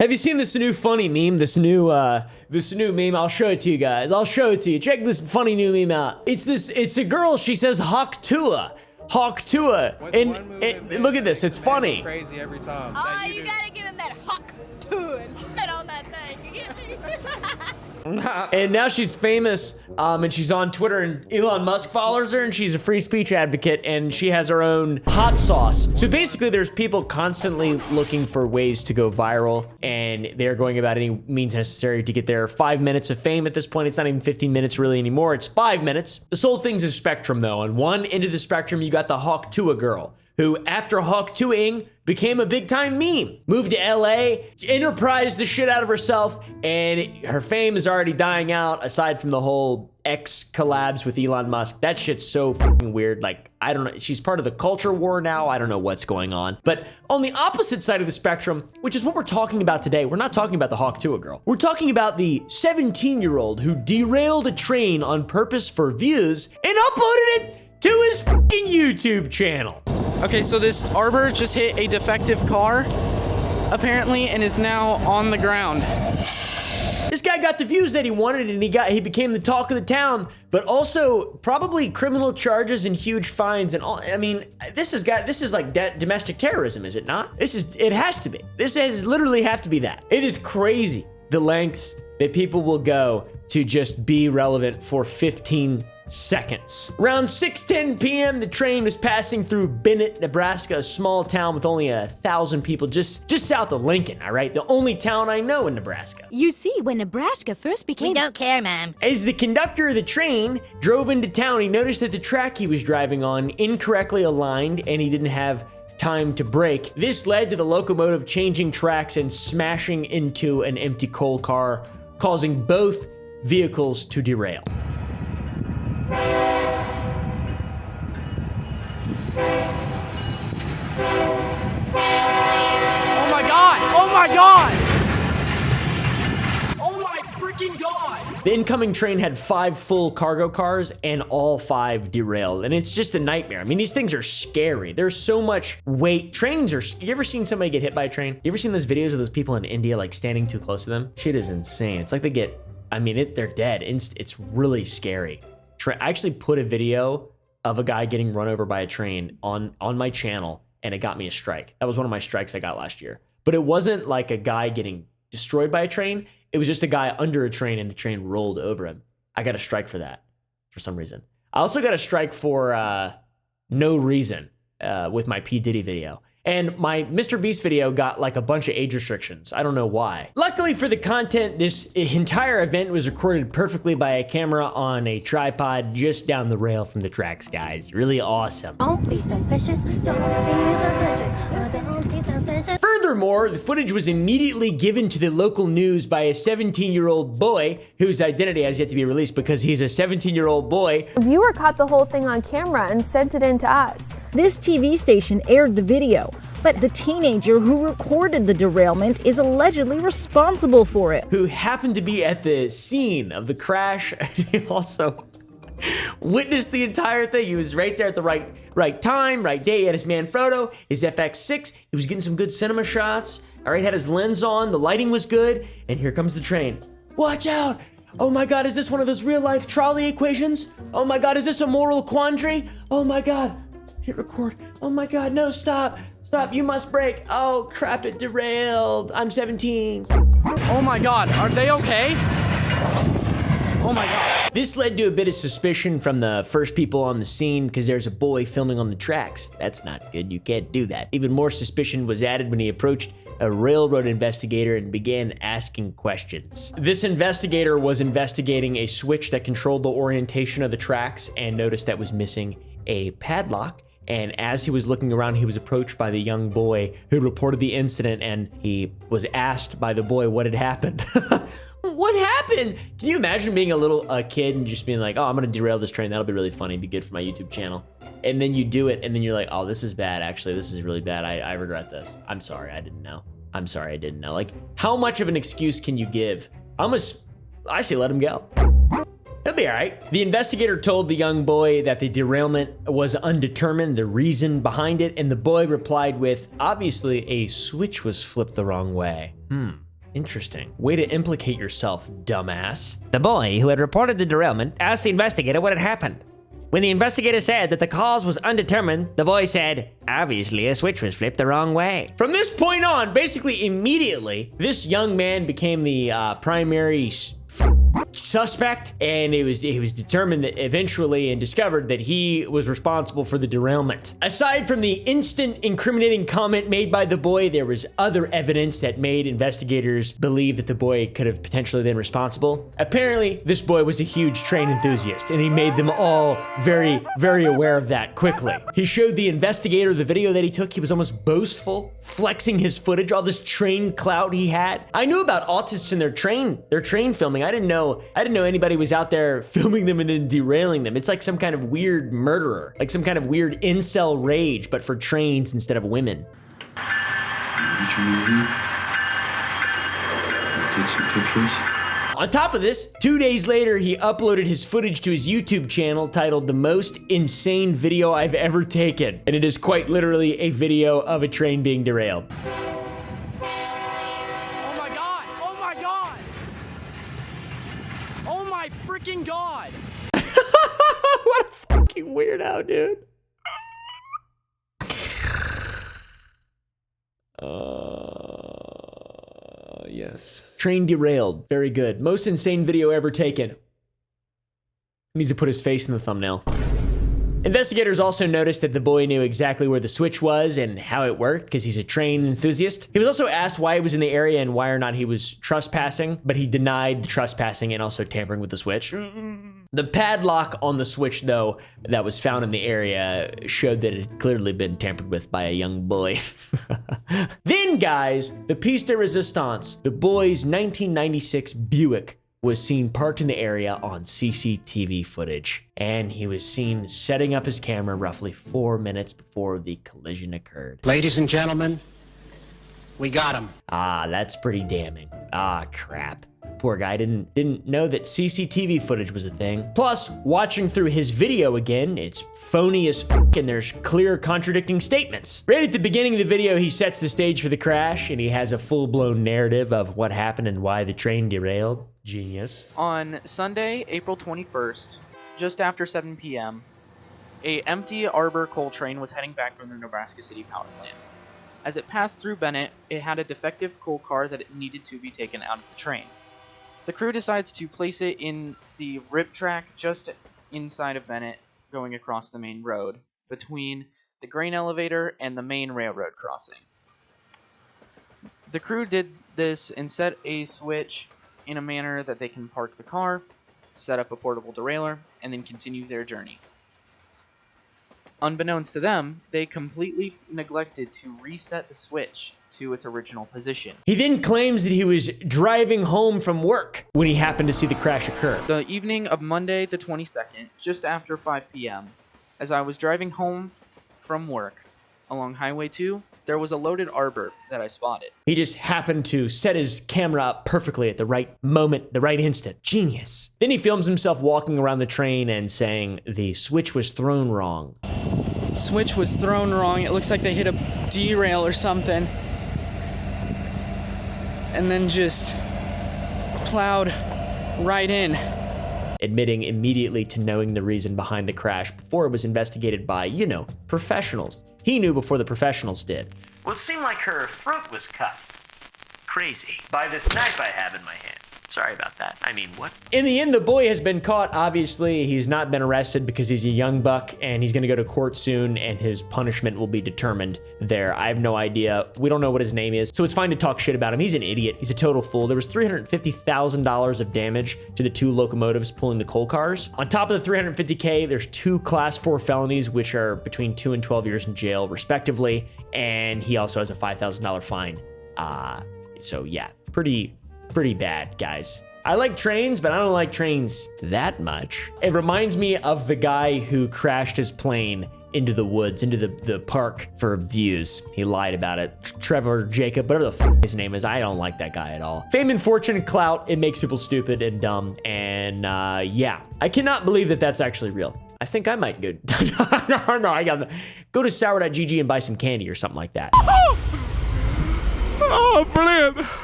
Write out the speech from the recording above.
Have you seen this new funny meme? This new meme. I'll show it to you guys. I'll show it to you. Check this funny new meme out. It's a girl. She says Hawk Tua. Hawk Tua. And look at this. It's funny. Crazy every time. Oh, you gotta give him that Hawk Tua and spit on that thing. You get me? And now she's famous, and she's on Twitter, and Elon Musk follows her, and she's a free speech advocate, and she has her own hot sauce. So basically, there's people constantly looking for ways to go viral, and they're going about any means necessary to get their 5 minutes of fame. At this point, it's not even 15 minutes really anymore. It's 5 minutes. This whole thing's a spectrum, though. On one end of the spectrum, you got the Hawk Tua girl, who, after Hawk Tuaing, became a big-time meme. Moved to LA, enterprised the shit out of herself, and her fame is already dying out, aside from the whole X collabs with Elon Musk. That shit's so fucking weird. Like, I don't know. She's part of the culture war now. I don't know what's going on. But on the opposite side of the spectrum, which is what we're talking about today, we're not talking about the Hawk Tua girl. We're talking about the 17-year-old who derailed a train on purpose for views and uploaded it to his fucking YouTube channel. Okay, so this arbor just hit a defective car, apparently, and is now on the ground. This guy got the views that he wanted, and he became the talk of the town, but also probably criminal charges and huge fines and all. I mean, this is like domestic terrorism, is it not? It has to be. This has literally have to be that. It is crazy the lengths that people will go to just be relevant for 15 seconds. Around 6:10 p.m., the train was passing through Bennett, Nebraska, a small town with only 1,000 people just south of Lincoln, all right? The only town I know in Nebraska. You see, when Nebraska first became... We don't care, ma'am. As the conductor of the train drove into town, he noticed that the track he was driving on incorrectly aligned, and he didn't have time to brake. This led to the locomotive changing tracks and smashing into an empty coal car, causing both vehicles to derail. Oh my god! Oh my god! Oh my freaking god! The incoming train had 5 full cargo cars, and all 5 derailed, and it's just a nightmare. I mean, these things are scary. There's so much weight. Trains are... You ever seen somebody get hit by a train? You ever seen those videos of those people in India, like, standing too close to them? Shit is insane. It's like they get... I mean, they're dead. It's really scary. I actually put a video of a guy getting run over by a train on my channel, and it got me a strike. That was one of my strikes I got last year. But it wasn't like a guy getting destroyed by a train. It was just a guy under a train, and the train rolled over him. I got a strike for that for some reason. I also got a strike for no reason with my P. Diddy video. And my Mr. Beast video got like a bunch of age restrictions. I don't know why. Luckily for the content, this entire event was recorded perfectly by a camera on a tripod just down the rail from the tracks, guys. Really awesome. Don't be suspicious. Don't be suspicious. Don't be suspicious. Furthermore, the footage was immediately given to the local news by a 17-year-old boy whose identity has yet to be released because he's a 17-year-old boy. A viewer caught the whole thing on camera and sent it in to us. This TV station aired the video, but the teenager who recorded the derailment is allegedly responsible for it. Who happened to be at the scene of the crash. He also witnessed the entire thing. He was right there at the right time, right day. He had his Manfrotto, his FX6. He was getting some good cinema shots. All right, had his lens on. The lighting was good. And here comes the train. Watch out. Oh my God, is this one of those real life trolley equations? Oh my God, is this a moral quandary? Oh my God. Hit record. Oh my God, no, stop. Stop, you must brake. Oh crap, it derailed. I'm 17. Oh my god, are they okay? Oh my god. This led to a bit of suspicion from the first people on the scene because there's a boy filming on the tracks. That's not good, you can't do that. Even more suspicion was added when he approached a railroad investigator and began asking questions. This investigator was investigating a switch that controlled the orientation of the tracks and noticed that was missing a padlock. And as he was looking around, he was approached by the young boy who reported the incident, and he was asked by the boy what had happened. What happened? Can you imagine being a kid and just being like, oh, I'm gonna derail this train. That'll be really funny, be good for my YouTube channel. And then you do it, and then you're like, oh, this is bad, actually. This is really bad. I regret this. I'm sorry, I didn't know. I'm sorry, I didn't know. Like, how much of an excuse can you give? I say let him go. He'll be all right. The investigator told the young boy that the derailment was undetermined, the reason behind it, and the boy replied with, obviously, a switch was flipped the wrong way. Interesting. Way to implicate yourself, dumbass. The boy who had reported the derailment asked the investigator what had happened. When the investigator said that the cause was undetermined, the boy said, obviously a switch was flipped the wrong way. From this point on, basically immediately, this young man became the primary suspect, and it was determined that eventually and discovered that he was responsible for the derailment. Aside from the instant incriminating comment made by the boy, there was other evidence that made investigators believe that the boy could have potentially been responsible. Apparently, this boy was a huge train enthusiast, and he made them all very, very aware of that quickly. He showed the investigator the video that he took. He was almost boastful, flexing his footage, all this train clout he had. I knew about autists and their train filming. I didn't know anybody was out there filming them and then derailing them. It's like some kind of weird murderer, like some kind of weird incel rage, but for trains instead of women. Watch a movie. Take some pictures. On top of this, 2 days later, he uploaded his footage to his YouTube channel titled The Most Insane Video I've Ever Taken. And it is quite literally a video of a train being derailed. Oh my god! Oh my god! Oh my freaking god! What a fucking weirdo, dude. Yes. Train derailed. Very good. Most insane video ever taken. Needs to put his face in the thumbnail. Investigators also noticed that the boy knew exactly where the switch was and how it worked because he's a train enthusiast. He was also asked why he was in the area and why or not he was trespassing, but he denied the trespassing and also tampering with the switch. The padlock on the switch, though, that was found in the area showed that it had clearly been tampered with by a young boy. Then, guys, the piece de resistance, the boy's 1996 Buick was seen parked in the area on CCTV footage, and he was seen setting up his camera roughly 4 minutes before the collision occurred. Ladies and gentlemen, we got him. Ah, that's pretty damning. Ah, crap. Poor guy didn't know that CCTV footage was a thing. Plus, watching through his video again, it's phony as fuck and there's clear contradicting statements. Right at the beginning of the video, he sets the stage for the crash and he has a full-blown narrative of what happened and why the train derailed. Genius. On Sunday, April 21st, just after 7 p.m., a empty Arbor coal train was heading back from the Nebraska City power plant. As it passed through Bennett, it had a defective coal car that it needed to be taken out of the train. The crew decides to place it in the rip track just inside of Bennett, going across the main road, between the grain elevator and the main railroad crossing. The crew did this and set a switch in a manner that they can park the car, set up a portable derailleur, and then continue their journey. Unbeknownst to them, they completely neglected to reset the switch to its original position. He then claims that he was driving home from work when he happened to see the crash occur. The evening of Monday the 22nd, just after 5 p.m., as I was driving home from work along Highway 2, there was a loaded Arbor that I spotted. He just happened to set his camera up perfectly at the right moment, the right instant. Genius. Then he films himself walking around the train and saying the switch was thrown wrong. Switch was thrown wrong. It looks like they hit a derail or something. And then just plowed right in. Admitting immediately to knowing the reason behind the crash before it was investigated by, you know, professionals. He knew before the professionals did. Well, it seemed like her throat was cut. Crazy. By this knife I have in my hand. Sorry about that. I mean, what? In the end, the boy has been caught. Obviously, he's not been arrested because he's a young buck and he's gonna go to court soon and his punishment will be determined there. I have no idea. We don't know what his name is, so it's fine to talk shit about him. He's an idiot. He's a total fool. There was $350,000 of damage to the 2 locomotives pulling the coal cars. On top of the $350K, there's 2 Class 4 felonies, which are between 2 and 12 years in jail, respectively, and he also has a $5,000 fine. So yeah, pretty bad, guys. I like trains, but I don't like trains that much. It reminds me of the guy who crashed his plane into the woods, into the park for views. He lied about it. Trevor Jacob, whatever the fuck his name is. I don't like that guy at all. Fame and fortune and clout, it makes people stupid and dumb. And yeah, I cannot believe that that's actually real. I think I might go, no, I got go to sour.gg and buy some candy or something like that. Oh, brilliant.